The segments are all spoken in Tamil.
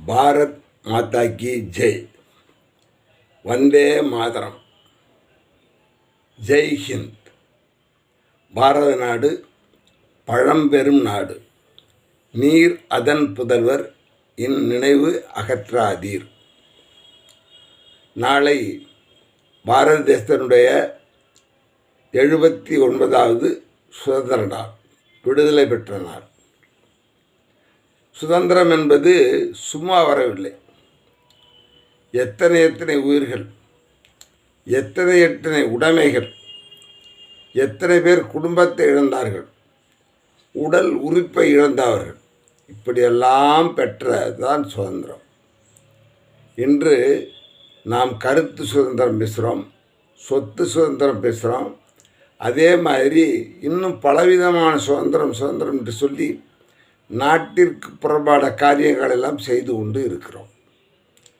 பாரத் மாதா கி ஜெய். வந்தே மாதரம். ஜெய் ஹிந்த். பாரத நாடு பழம்பெரும் நாடு. நீர் அதன் புதல்வர் இந்நினைவு அகற்றாதீர். நாளை பாரத தேசத்தினுடைய 79வது சுதந்திர நாள், விடுதலை பெற்ற நாள். சுதந்திரம் என்பது சும்மா வரவில்லை. எத்தனை உயிர்கள், எத்தனை உடைமைகள், எத்தனை பேர் குடும்பத்தை இழந்தார்கள், உடல் உறுப்பை இழந்தவர்கள், இப்படியெல்லாம் பெற்றதான் சுதந்திரம். இன்று நாம் கருத்து சுதந்திரம் பேசுகிறோம், சொத்து சுதந்திரம் பேசுகிறோம். அதே மாதிரி இன்னும் பலவிதமான சுதந்திரம் என்று சொல்லி நாட்டிற்கு புறம்பான காரியங்கள் எல்லாம் செய்து கொண்டு இருக்கிறோம்.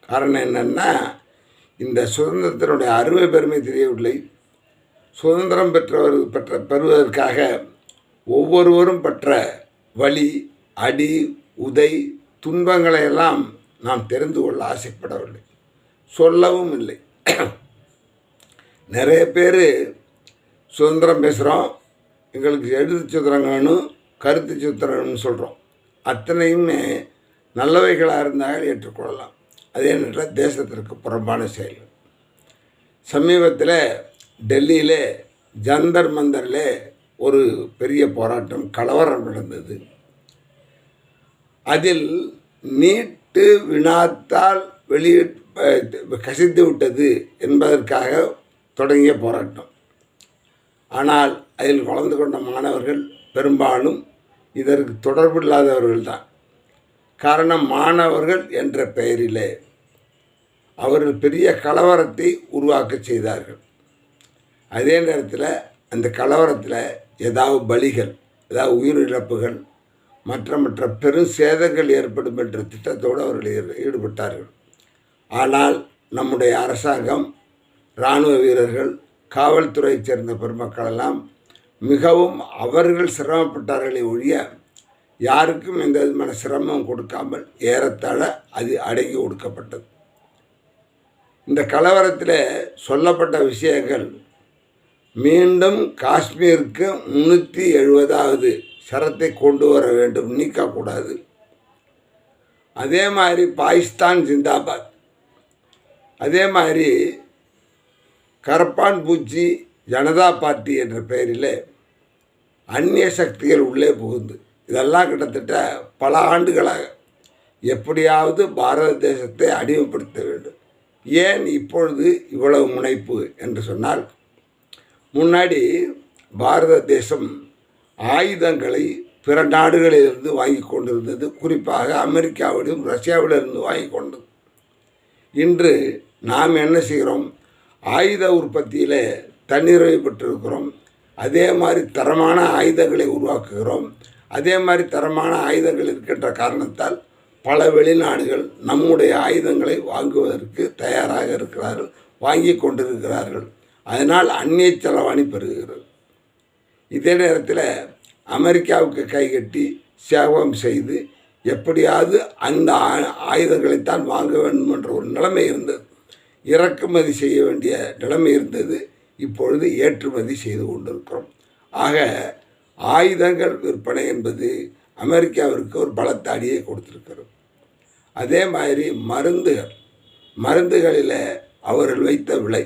காரணம் என்னென்னா, இந்த சுதந்திரத்தினுடைய அருமை பெருமை தெரியவில்லை. சுதந்திரம் பெறுவதற்காக ஒவ்வொருவரும் பெற்ற வலி, அடி, உதை, துன்பங்களை எல்லாம் நாம் தெரிந்து கொள்ள ஆசைப்படவில்லை, சொல்லவும் இல்லை. நிறைய பேர் சுதந்திரம் பேசுகிறோம், எங்களுக்கு எழுத்து சுதந்திரம் வேணும், கருத்து சுதந்திரம்னு சொல்கிறோம். அத்தனையுமே நல்லவைகளாக இருந்தால் ஏற்றுக்கொள்ளலாம். அதே நேரத்தில் தேசத்திற்கு புறம்பான செயல். சமீபத்தில் டெல்லியிலே ஜந்தர் மந்தரில் ஒரு பெரிய போராட்டம், கலவரம் நடந்தது. அதில் நீட்டு வினாத்தால் கசித்து விட்டது என்பதற்காக தொடங்கிய போராட்டம். ஆனால் அதில் கலந்து கொண்ட மாணவர்கள் பெரும்பாலும் இதற்கு தொடர்பில்லாதவர்கள் தான். காரணம், மாணவர்கள் என்ற பெயரிலே அவர்கள் பெரிய கலவரத்தை உருவாக்க செய்தார்கள். அதே நேரத்தில் அந்த கலவரத்தில் ஏதாவது பலிகள், ஏதாவது உயிரிழப்புகள், மற்ற பெரும் சேதங்கள் ஏற்படும் என்ற திட்டத்தோடு அவர்கள் ஈடுபட்டார்கள். ஆனால் நம்முடைய அரசாங்கம், இராணுவ வீரர்கள், காவல்துறையைச் சேர்ந்த பெருமக்களெல்லாம் மிகவும் அவர்கள் சிரமப்பட்டார்களே ஒழிய யாருக்கும் எந்த விதமான சிரமம் கொடுக்காமல் ஏறத்தாழ அது அடங்கி ஒடுக்கப்பட்டது. இந்த கலவரத்தில் சொல்லப்பட்ட விஷயங்கள், மீண்டும் காஷ்மீருக்கு 370வது சரத்தை கொண்டு வர வேண்டும், நீக்கக்கூடாது. அதே மாதிரி பாகிஸ்தான் ஜிந்தாபாத். அதே மாதிரி கரப்பான் பூச்சி ஜனதா பார்ட்டி என்ற பெயரில் அந்நிய சக்திகள் உள்ளே புகுந்து, இதெல்லாம் கிட்டத்தட்ட பல ஆண்டுகளாக எப்படியாவது பாரத தேசத்தை அடிமைப்படுத்த வேண்டும். ஏன் இப்பொழுது இவ்வளவு முனைப்பு என்று சொன்னால், முன்னாடி பாரத தேசம் ஆயுதங்களை பிற நாடுகளிலிருந்து வாங்கி கொண்டிருந்தது. குறிப்பாக அமெரிக்காவிலும் ரஷ்யாவிலிருந்து வாங்கி கொண்டது. இன்று நாம் என்ன செய்கிறோம்? ஆயுத உற்பத்தியில் தன்னிறைவு பெற்றிருக்கிறோம். அதே மாதிரி தரமான ஆயுதங்களை உருவாக்குகிறோம். அதே மாதிரி தரமான ஆயுதங்கள் இருக்கின்ற காரணத்தால் பல வெளிநாடுகள் நம்முடைய ஆயுதங்களை வாங்குவதற்கு தயாராக இருக்கிறார்கள், வாங்கி கொண்டிருக்கிறார்கள். அதனால் அந்நிய செலவாணி பெறுகிறது. இதே நேரத்தில் அமெரிக்காவுக்கு கைகட்டி சேவகம் செய்து எப்படியாவது அந்த ஆயுதங்களைத்தான் வாங்க வேண்டும் என்ற ஒரு நிலைமை இருந்தது. இறக்குமதி செய்ய வேண்டிய நிலைமை இருந்தது. இப்பொழுது ஏற்றுமதி செய்து கொண்டிருக்கிறோம். ஆக ஆயுதங்கள் விற்பனை என்பது அமெரிக்காவிற்கு ஒரு பலத்த அடியை கொடுத்திருக்கிறது. அதே மாதிரி மருந்துகளில் அவர்கள் வைத்த விலை,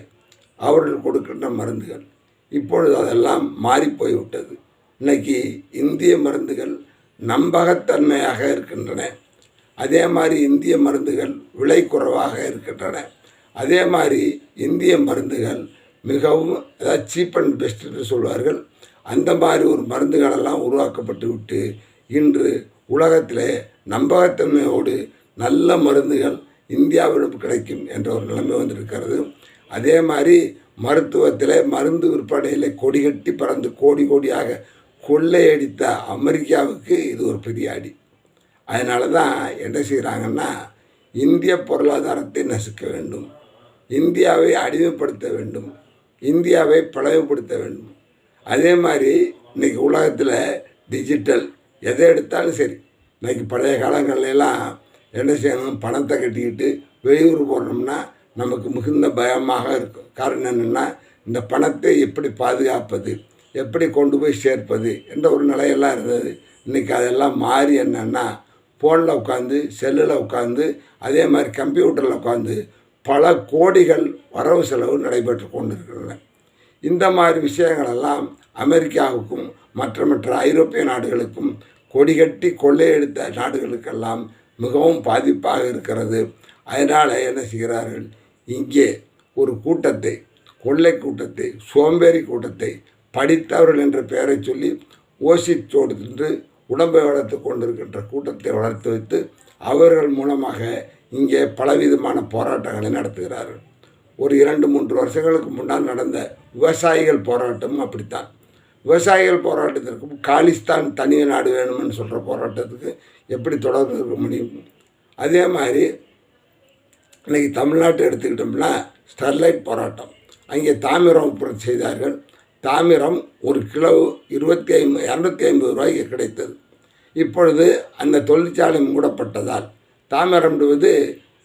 அவர்கள் கொடுக்கின்ற மருந்துகள், இப்பொழுது அதெல்லாம் மாறிப்போய்விட்டது. இன்றைக்கி இந்திய மருந்துகள் நம்பகத்தன்மையாக இருக்கின்றன. அதே மாதிரி இந்திய மருந்துகள் விலை குறைவாக இருக்கின்றன. அதே மாதிரி இந்திய மருந்துகள் மிகவும் சீப் அண்ட் பெஸ்ட் என்று சொல்வார்கள். அந்த மாதிரி ஒரு மருந்துகளெல்லாம் உருவாக்கப்பட்டு விட்டு இன்று உலகத்தில் நம்பகத்தன்மையோடு நல்ல மருந்துகள் இந்தியாவிலும் கிடைக்கும் என்ற ஒரு நிலைமை வந்திருக்கிறது. அதே மாதிரி மருத்துவத்தில், மருந்து விற்பனையில் கொடிகட்டி பறந்து கோடியாக கொள்ளையடித்த அமெரிக்காவுக்கு இது ஒரு பெரிய அடி. அதனால தான் என்ன செய்கிறாங்கன்னா, இந்திய பொருளாதாரத்தை நசுக்க வேண்டும், இந்தியாவை அடிமைப்படுத்த வேண்டும், இந்தியாவை பிளவுபடுத்த வேண்டும். அதே மாதிரி இன்றைக்கி உலகத்தில் டிஜிட்டல் எதை எடுத்தாலும் சரி, இன்றைக்கி பழைய காலங்கள்லாம் என்ன செய்யணும், பணத்தை கட்டிக்கிட்டு வெளியூர் போனோம்னா நமக்கு மிகுந்த பயமாக இருக்கும். காரணம் என்னென்னா, இந்த பணத்தை எப்படி பாதுகாப்பது, எப்படி கொண்டு போய் சேர்ப்பது என்ற ஒரு நிலையெல்லாம் இருந்தது. இன்றைக்கி அதெல்லாம் மாறி என்னென்னா, ஃபோனில் உட்காந்து, செல்லில் உட்காந்து, அதே மாதிரி கம்ப்யூட்டரில் உட்காந்து பல கோடிகள் வரவு செலவு நடைபெற்று கொண்டிருக்கின்றன. இந்த மாதிரி விஷயங்களெல்லாம் அமெரிக்காவுக்கும் மற்ற ஐரோப்பிய நாடுகளுக்கும் கொடிகட்டி கொள்ளையடித்த நாடுகளுக்கெல்லாம் மிகவும் பாதிப்பாக இருக்கிறது. அதனால் என்ன செய்கிறார்கள், இங்கே ஒரு கூட்டத்தை, கொள்ளை கூட்டத்தை, சோம்பேறி கூட்டத்தை, படித்தவர்கள் என்ற பெயரை சொல்லி ஓசிச்சோடு சென்று உடம்பை வளர்த்து கொண்டிருக்கின்ற கூட்டத்தை வளர்த்து வைத்து அவர்கள் மூலமாக இங்கே பலவிதமான போராட்டங்களை நடத்துகிறார்கள். ஒரு 2-3 வருஷங்களுக்கு முன்னால் நடந்த விவசாயிகள் போராட்டமும் அப்படித்தான். விவசாயிகள் போராட்டத்திற்கும் காலிஸ்தான் தனி நாடு வேணும்னு சொல்கிற போராட்டத்துக்கு எப்படி தொடர்பு இருக்க முடியும்? அதே மாதிரி இன்றைக்கி தமிழ்நாட்டை எடுத்துக்கிட்டோம்னா ஸ்டெர்லைட் போராட்டம், அங்கே தாமிரம் உற்பத்தி செய்தார்கள். தாமிரம் ஒரு கிலோ 250 ரூபாய்க்கு கிடைத்தது. இப்பொழுது அந்த தொழிற்சாலை மூடப்பட்டதால் தாமிரம் என்பது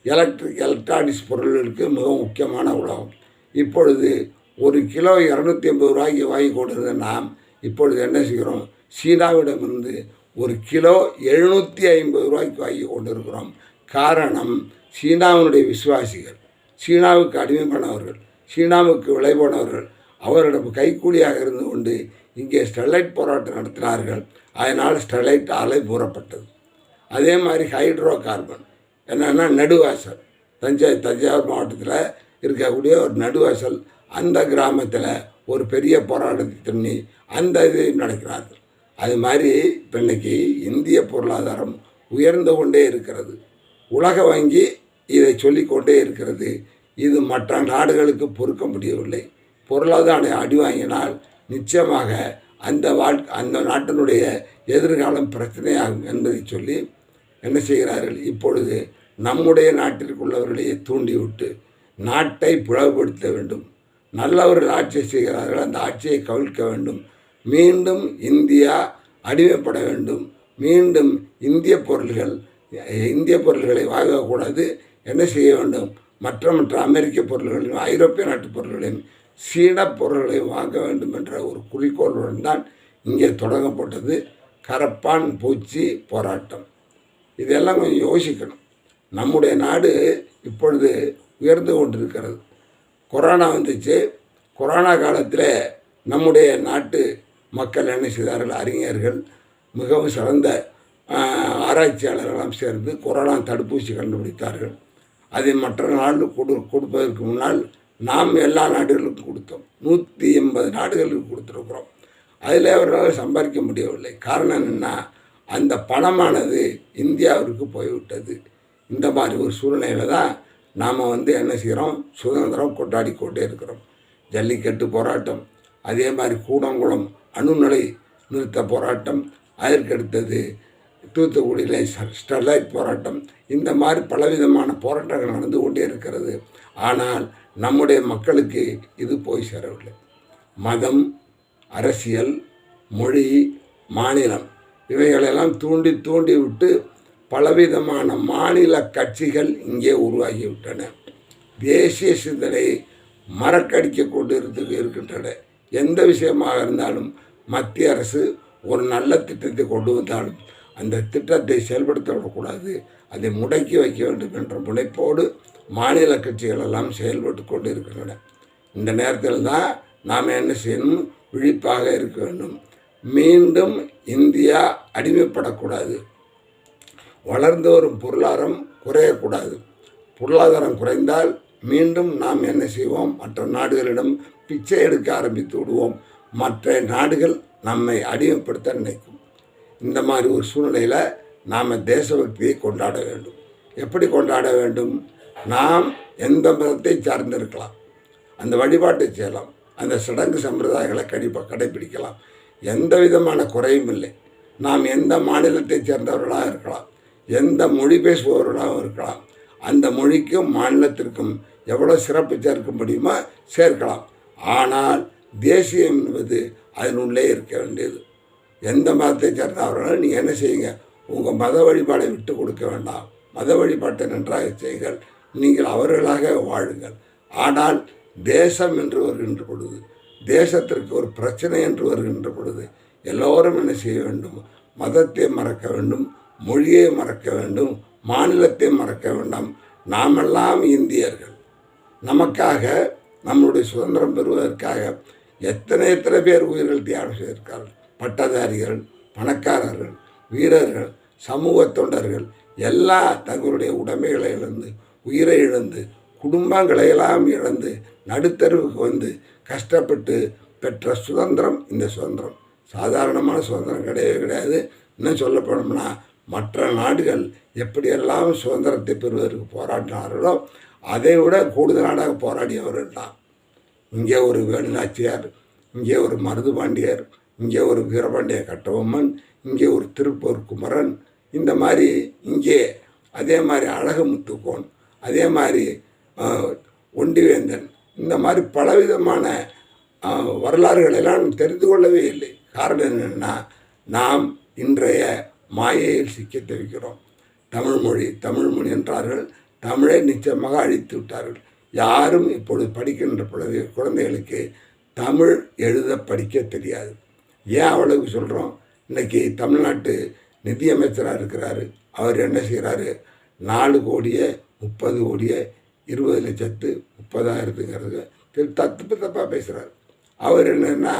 எலக்ட்ரானிக்ஸ் பொருள்களுக்கு மிகவும் முக்கியமான உலகம். இப்பொழுது ஒரு கிலோ 250 ரூபாய்க்கு வாங்கி கொண்டிருந்த நாம் இப்பொழுது என்ன செய்கிறோம், சீனாவிடமிருந்து ஒரு கிலோ 750 ரூபாய்க்கு வாங்கி கொண்டிருக்கிறோம். காரணம், சீனாவினுடைய விசுவாசிகள், சீனாவுக்கு அடிமைப்பானவர்கள், சீனாவுக்கு விளைபோனவர்கள் அவரிடம் கைக்கூலியாக இருந்து கொண்டு இங்கே ஸ்டெர்லைட் போராட்டம் நடத்தினார்கள். அதனால் ஸ்டெர்லைட் ஆலை மூடப்பட்டது. அதே மாதிரி ஹைட்ரோ கார்பன் என்னென்னா நடுவாசல், தஞ்சாவூர் மாவட்டத்தில் இருக்கக்கூடிய ஒரு நடுவாசல், அந்த கிராமத்தில் ஒரு பெரிய போராட்டத்தை பண்ணி அந்த இதை நடக்கிறார்கள். அது மாதிரி இப்போ இன்றைக்கி இந்திய பொருளாதாரம் உயர்ந்து கொண்டே இருக்கிறது. உலக வங்கி இதை சொல்லிக்கொண்டே இருக்கிறது. இது மற்ற நாடுகளுக்கு பொறுக்க முடியவில்லை. பொருளாதார அடி வாங்கினால் நிச்சயமாக அந்த நாட்டினுடைய எதிர்காலம் பிரச்சனையாகும் என்பதை சொல்லி என்ன செய்கிறார்கள், இப்பொழுது நம்முடைய நாட்டிற்குள்ளவர்களையே தூண்டிவிட்டு நாட்டை பிளவுபடுத்த வேண்டும். நல்லவர்கள் ஆட்சி செய்கிறார்கள், அந்த ஆட்சியை கவிழ்க்க வேண்டும். மீண்டும் இந்தியா அடிமைப்பட வேண்டும். மீண்டும் இந்திய பொருள்களை வாங்கக்கூடாது. என்ன செய்ய வேண்டும், மற்ற அமெரிக்க பொருள்களையும் ஐரோப்பிய நாட்டு பொருள்களையும் சீன பொருள்களை வாங்க வேண்டும் என்ற ஒரு குறிக்கோளுடன் தான் இங்கே தொடங்கப்பட்டது கரப்பான் பூச்சி போராட்டம். இதெல்லாம் கொஞ்சம் யோசிக்கணும். நம்முடைய நாடு இப்பொழுது உயர்ந்து கொண்டிருக்கிறது. கொரோனா வந்துச்சு. கொரோனா காலத்தில் நம்முடைய நாட்டு மக்கள் என்ன செய்தார்கள், அறிஞர்கள் மிகவும் சிறந்த ஆராய்ச்சியாளர்களெல்லாம் சேர்ந்து கொரோனா தடுப்பூசி கண்டுபிடித்தார்கள். அதை மற்ற நாடுகளுக்கு கொடுப்பதற்கு முன்னால் நாம் எல்லா நாடுகளுக்கும் கொடுத்தோம். 180 நாடுகளுக்கு கொடுத்துருக்குறோம். அதில் அவர்களால் சம்பாதிக்க முடியவில்லை. காரணம் என்னென்னா, அந்த பணமானது இந்தியாவிற்கு போய்விட்டது. இந்த மாதிரி ஒரு சூழ்நிலையில் தான் நாம் என்ன செய்கிறோம், சுதந்திரம் கொண்டாடி கொண்டே இருக்கிறோம். ஜல்லிக்கட்டு போராட்டம், அதே மாதிரி கூடங்குளம் அணுநிலை நிறுத்த போராட்டம், அதற்கடுத்தது தூத்துக்குடியில் ஸ்டெர்லைட் போராட்டம், இந்த மாதிரி பலவிதமான போராட்டங்கள் நடந்து கொண்டே இருக்கிறது. ஆனால் நம்முடைய மக்களுக்கு இது போய் சேரவில்லை. மதம், அரசியல், மொழி, மாநிலம் இவைகளெல்லாம் தூண்டி விட்டு பலவிதமான மாநில கட்சிகள் இங்கே உருவாகிவிட்டன. தேசிய சிந்தனை மறக்கடிக்க கொண்டு இருக்கின்றன. எந்த விஷயமாக இருந்தாலும் மத்திய அரசு ஒரு நல்ல திட்டத்தை கொண்டு வந்தாலும் அந்த திட்டத்தை செயல்படுத்த விடக்கூடாது, அதை முடக்கி வைக்க வேண்டும் என்ற முனைப்போடு மாநில கட்சிகள் எல்லாம் செயல்பட்டு கொண்டு இருக்கின்றன. இந்த நேரத்தில் தான் நாம் என்ன செய்யணும், விழிப்பாக இருக்க வேண்டும். மீண்டும் இந்தியா அடிமைப்படக்கூடாது. வளர்ந்து வரும் பொருளாதாரம் குறையக்கூடாது. பொருளாதாரம் குறைந்தால் மீண்டும் நாம் என்ன செய்வோம், மற்ற நாடுகளிடம் பிச்சை எடுக்க ஆரம்பித்து விடுவோம். மற்ற நாடுகள் நம்மை அடிமைப்படுத்த நினைக்கும். இந்த மாதிரி ஒரு சூழ்நிலையில் நாம் தேசபக்தியை கொண்டாட வேண்டும். எப்படி கொண்டாட வேண்டும், நாம் எந்த மதத்தை சார்ந்திருக்கலாம், அந்த வழிபாட்டை செய்யலாம், அந்த சடங்கு சம்பிரதாயங்களை கடைபிடிக்கலாம். எந்த விதமான குறையும் இல்லை. நாம் எந்த மாநிலத்தை சேர்ந்தவர்களாக இருக்கலாம், எந்த மொழி பேசுபவர்களாகவும் இருக்கலாம். அந்த மொழிக்கும் மாநிலத்திற்கும் எவ்வளோ சிறப்பு சேர்க்க முடியுமோ சேர்க்கலாம். ஆனால் தேசியம் என்பது அதனுள்ளே இருக்க வேண்டியது. எந்த மதத்தை சேர்ந்தவர்களாலும் நீங்கள் என்ன செய்யுங்க, உங்கள் மத வழிபாடை விட்டு கொடுக்க வேண்டாம். மத வழிபாட்டை நன்றாக செய்யுங்கள், நீங்கள் அவர்களாக வாழுங்கள். ஆனால் தேசம் என்று வருகின்ற பொழுது, தேசத்திற்கு ஒரு பிரச்சனை என்று வருகின்ற பொழுது எல்லோரும் என்ன செய்ய வேண்டும்? மதத்தை மறக்க வேண்டும், மொழியை மறக்க வேண்டும், மாநிலத்தை மறக்க வேண்டாம். நாமெல்லாம் இந்தியர்கள். நமக்காக, நம்முடைய சுதந்திரம் பெறுவதற்காக எத்தனை பேர் உயிர்கள் தியாகம் செய்திருக்கார்கள். பட்டதாரிகள், பணக்காரர்கள், வீரர்கள், சமூக தொண்டர்கள் எல்லாம் தங்களுடைய உடைமைகளை இழந்து, உயிரை இழந்து, குடும்பங்களையெல்லாம் இழந்து நடுத்தருவுக்கு வந்து கஷ்டப்பட்டு பெற்ற சுதந்திரம் இந்த சுதந்திரம். சாதாரணமான சுதந்திரம் கிடையவே கிடையாது. இன்னும் சொல்லப்போனோம்னா, மற்ற நாடுகள் எப்படியெல்லாம் சுதந்திரத்தை பெறுவதற்கு போராடினார்களோ அதை விட கூடுதலாக போராடியவர்கள் தான். இங்கே ஒரு வேலுநாச்சியார், இங்கே ஒரு மருதுபாண்டியர், இங்கே ஒரு வீரபாண்டிய கட்டபொம்மன், இங்கே ஒரு திருப்பூர் குமரன், இந்த மாதிரி இங்கே அதே மாதிரி அழகுமுத்துக்கோன், அதே மாதிரி ஒண்டிவேந்தன், இந்த மாதிரி பலவிதமான வரலாறுகளெல்லாம் தெரிந்து கொள்ளவே இல்லை. காரணம் என்னென்னா, நாம் இன்றைய மாயையில் சிக்கி தவிக்கிறோம். தமிழ்மொழி என்றார்கள், தமிழை நிச்சயமாக அழித்து விட்டார்கள். யாரும் இப்பொழுது படிக்கின்ற குழந்தைகளுக்கு தமிழ் எழுத படிக்க தெரியாது. ஏன் அவ்வளவு சொல்கிறோம்? இன்றைக்கி தமிழ்நாட்டு நிதியமைச்சராக இருக்கிறாரு. அவர் என்ன செய்கிறாரு? 4 கோடியே 30 கோடியே 20,30,000 தப்பாக பேசுகிறார். அவர் என்னன்னா,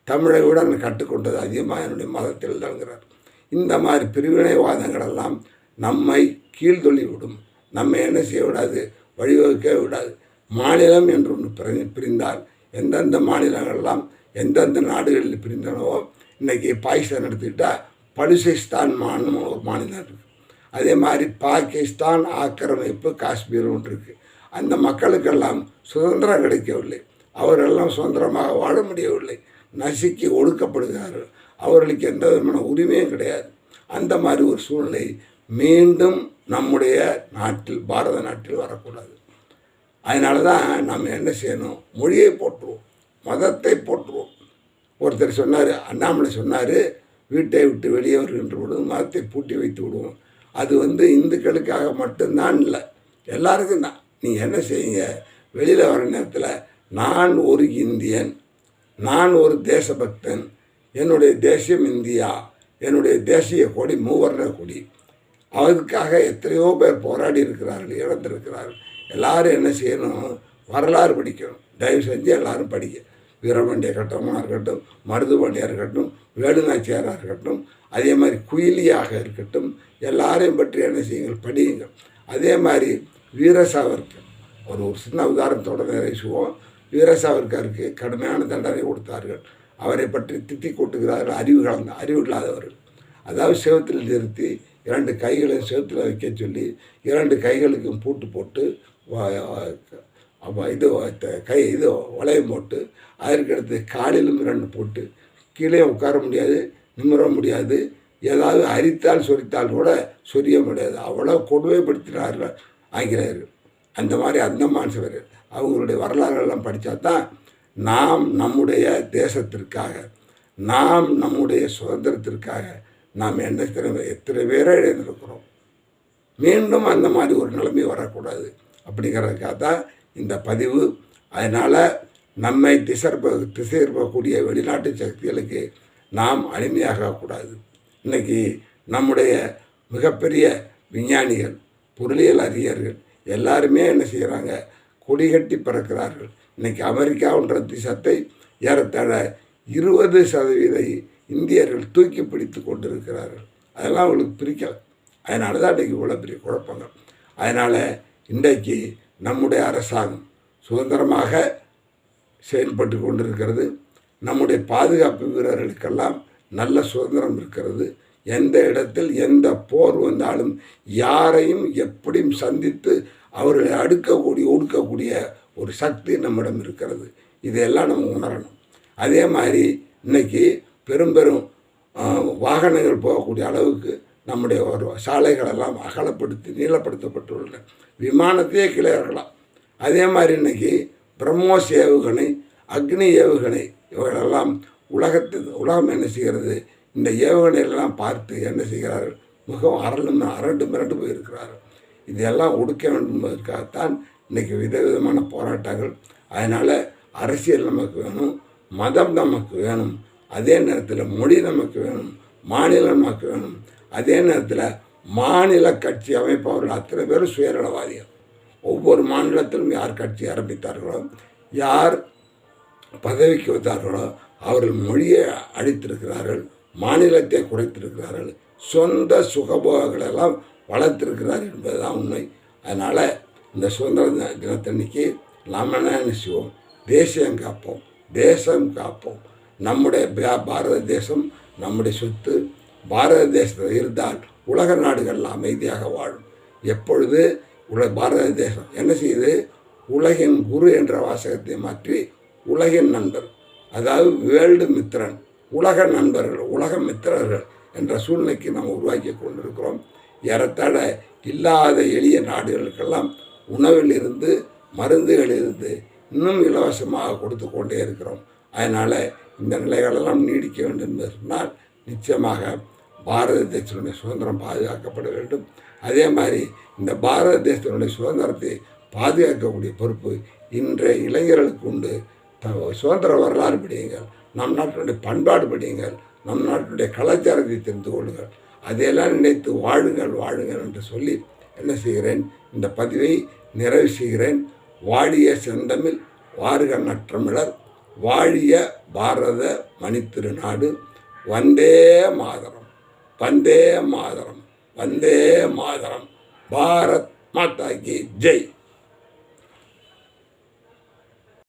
தமிழை விட கற்றுக்கொண்டது அதிகமாக என்னுடைய மதத்தில் தாங்கிறார். இந்த மாதிரி பிரிவினைவாதங்களெல்லாம் நம்மை கீழ்தொள்ளி விடும். நம்ம என்ன செய்ய விடாது? வழிவகுக்க விடாது. மாநிலம் என்று ஒன்று பிரிந்தால் எந்தெந்த மாநிலங்கள்லாம் எந்தெந்த நாடுகளில் பிரிந்தனவோ, இன்றைக்கி பாகிஸ்தான் எடுத்துக்கிட்டால் பலுசிஸ்தான் ஒரு மாநிலம் இருக்குது. அதே மாதிரி பாகிஸ்தான் ஆக்கிரமிப்பு காஷ்மீர் ஒன்று இருக்குது. அந்த மக்களுக்கெல்லாம் சுதந்திரம் கிடைக்கவில்லை. அவரெல்லாம் சுதந்திரமாக வாழ முடியவில்லை. நசுக்கி ஒடுக்கப்படுகிறார்கள். அவர்களுக்கு எந்த விதமான உரிமையும் கிடையாது. அந்த மாதிரி ஒரு சூழ்நிலை மீண்டும் நம்முடைய நாட்டில், பாரத நாட்டில் வரக்கூடாது. அதனால தான் நாம் என்ன செய்யணும்? மொழியை போற்றுவோம், மதத்தை போற்றுவோம். ஒருத்தர் சொன்னார், அண்ணாமலை சொன்னார், வீட்டை விட்டு வெளியே வருகின்ற பொழுது மதத்தை பூட்டி வைத்து விடுவோம். அது இந்துக்களுக்காக மட்டும்தான் இல்லை, எல்லாருக்கும் தான். நீங்கள் என்ன செய்யுங்க? வெளியில் வர நேரத்தில் நான் ஒரு இந்தியன், நான் ஒரு தேசபக்தன், என்னுடைய தேசியம் இந்தியா, என்னுடைய தேசிய கொடி மூவர்ண கொடி, அதுக்காக எத்தனையோ பேர் போராடி இருக்கிறார்கள், இழந்திருக்கிறார்கள். எல்லாரும் என்ன செய்யணும்? வரலாறு படிக்கணும். தயவு செஞ்சு எல்லாரும் படிக்க. வீரபாண்டிய கட்டபொம்மனாக இருக்கட்டும், மருதுபாண்டியாக இருக்கட்டும், வேலுநாச்சியாராக இருக்கட்டும், அதே மாதிரி குயிலியாக இருக்கட்டும், எல்லாரையும் பற்றி என்ன செய்யுங்கள்? படியுங்கள். அதே மாதிரி வீர சாவர்கர், ஒரு சின்ன உதாரணத்தோடு நிறைவேற்றுவோம். வீர சாவர்கருக்கு கடுமையான தண்டனை கொடுத்தார்கள். அவரை பற்றி திட்டி கொட்டுகிறார்கள் அறிவு இல்லாதவர்கள். அதாவது செவத்தில் நிறுத்தி 2 கைகளையும் செவத்தில் வைக்க சொல்லி 2 கைகளுக்கும் பூட்டு போட்டு வளையம் போட்டு அதற்கடுத்து காலிலும் 2 போட்டு கீழே உட்கார முடியாது, நிமிர முடியாது, ஏதாவது அரித்தால் சொரித்தால் கூட சொரிய முடியாது. அவ்வளோ கொடுமைப்படுத்தினார்கள் ஆங்கிலேயர்கள். அந்த மாதிரி அந்தமான் சிவர்கள் அவங்களுடைய வரலாறுகள்லாம் படித்தா தான் நாம் நம்முடைய தேசத்திற்காக, நாம் நம்முடைய சுதந்திரத்திற்காக நாம் எத்தனை பேரை இழந்திருக்கிறோம். மீண்டும் அந்த மாதிரி ஒரு நிலைமை வரக்கூடாது. அப்படிங்கிறதுக்காக தான் இந்த பதிவு. அதனால் நம்மை திசையிருக்கக்கூடிய வெளிநாட்டு சக்திகளுக்கு நாம் அடிமையாகக்கூடாது. இன்றைக்கி நம்முடைய மிகப்பெரிய விஞ்ஞானிகள், பொருளியல் அறிஞர்கள் எல்லாருமே என்ன செய்கிறாங்க? கொடிகட்டி பறக்கிறார்கள். இன்றைக்கி அமெரிக்காவுன்ற தேசத்தை ஏறத்தாழ 20% இந்தியர்கள் தூக்கி பிடித்து கொண்டிருக்கிறார்கள். அதெல்லாம் அவங்களுக்கு பிரிக்கலை. அதனால தான் இன்றைக்கி இவ்வளோ பெரிய குழப்பங்கள். அதனால் இன்றைக்கு நம்முடைய அரசாங்கம் சுதந்திரமாக செயல்பட்டு கொண்டிருக்கிறது. நம்முடைய பாதுகாப்பு வீரர்களுக்கெல்லாம் நல்ல சுதந்திரம் இருக்கிறது. எந்த இடத்தில் எந்த போர் வந்தாலும் யாரையும் எப்படியும் சந்தித்து அவர்களை ஒடுக்கக்கூடிய ஒரு சக்தி நம்மிடம் இருக்கிறது. இதையெல்லாம் நம்ம உணரணும். அதே மாதிரி இன்றைக்கி பெரும் வாகனங்கள் போகக்கூடிய அளவுக்கு நம்முடைய ஒரு சாலைகளெல்லாம் அகலப்படுத்தி நீளப்படுத்தப்பட்டுள்ளன. விமானத்தையே கீழே இறக்கலாம். அதே மாதிரி இன்றைக்கி பிரம்மோஸ் ஏவுகணை, அக்னி ஏவுகணை, இவர்களெல்லாம் உலகம் என்ன செய்கிறது? இந்த ஏவுகணையெல்லாம் பார்த்து என்ன செய்கிறார்கள்? மிகவும் அரண்டு மிரண்டு போயிருக்கிறார்கள். இதெல்லாம் ஒடுக்க வேண்டும் என்பதற்காகத்தான் இன்றைக்கி விதவிதமான போராட்டங்கள். அதனால் அரசியல் நமக்கு வேணும், மதம் நமக்கு வேணும், அதே நேரத்தில் மொழி நமக்கு வேணும், மாநிலம் நமக்கு வேணும். அதே நேரத்தில் மாநில கட்சி அமைப்பவர்கள் அத்தனை பேரும் சுயநலவாதிகள். ஒவ்வொரு மாநிலத்திலும் யார் கட்சி ஆரம்பித்தார்களோ, யார் பதவிக்கு வந்தார்களோ அவர்கள் மொழியை அழித்திருக்கிறார்கள், மாநிலத்தை குறைத்திருக்கிறார்கள், சொந்த சுகபோகங்களெல்லாம் வளர்த்திருக்கிறார்கள் என்பதுதான் உண்மை. அதனால் இந்த சுதந்திர தினத்தன்னைக்கு நாம் என்ன செய்வோம்? தேசியம் காப்போம், தேசம் காப்போம். நம்முடைய பாரத தேசம் நம்முடைய சொத்து. பாரத தேசத்தில் இருந்தால் உலக நாடுகள் அமைதியாக வாழும். எப்பொழுது பாரத தேசம் என்ன செய்யுது? உலகின் குரு என்ற வாசகத்தை மாற்றி உலகின் நண்பர், அதாவது வேர்ல்டு மித்திரன், உலக நண்பர்கள், உலக மித்திரர்கள் என்ற சூழ்நிலைக்கு நாம் உருவாக்கி கொண்டிருக்கிறோம். ஏறத்தாழ இல்லாத எளிய நாடுகளுக்கெல்லாம் உணவிலிருந்து மருந்துகளிலிருந்து இன்னும் இலவசமாக கொடுத்து கொண்டே இருக்கிறோம். அதனால் இந்த நிலைகளெல்லாம் நீடிக்க வேண்டும் என்று சொன்னால் நிச்சயமாக பாரத தேசத்தினுடைய சுதந்திரம் பாதுகாக்கப்பட வேண்டும். அதே மாதிரி இந்த பாரத தேசத்தினுடைய சுதந்திரத்தை பாதுகாக்கக்கூடிய பொறுப்பு இன்றைய இளைஞர்களுக்கு உண்டு. சுதந்திர வரலாறு படியுங்கள், நம் நாட்டினுடைய பண்பாடு படியுங்கள், நம் நாட்டினுடைய கலாச்சாரத்தை தெரிந்து கொள்ளுங்கள், அதையெல்லாம் நினைத்து வாழுங்கள் வாழுங்கள் என்று சொல்லி என்ன செய்கிறேன்? இந்த பதிவை நிறைவு செய்கிறேன். வாழிய செந்தமிழ், வாருக நற்றமிழர், வாழிய பாரத மணித்திருநாடு. வந்தே மாதரம், வந்தே மாதரம், வந்தே மாதரம். பாரத் மாதா கி ஜெய்.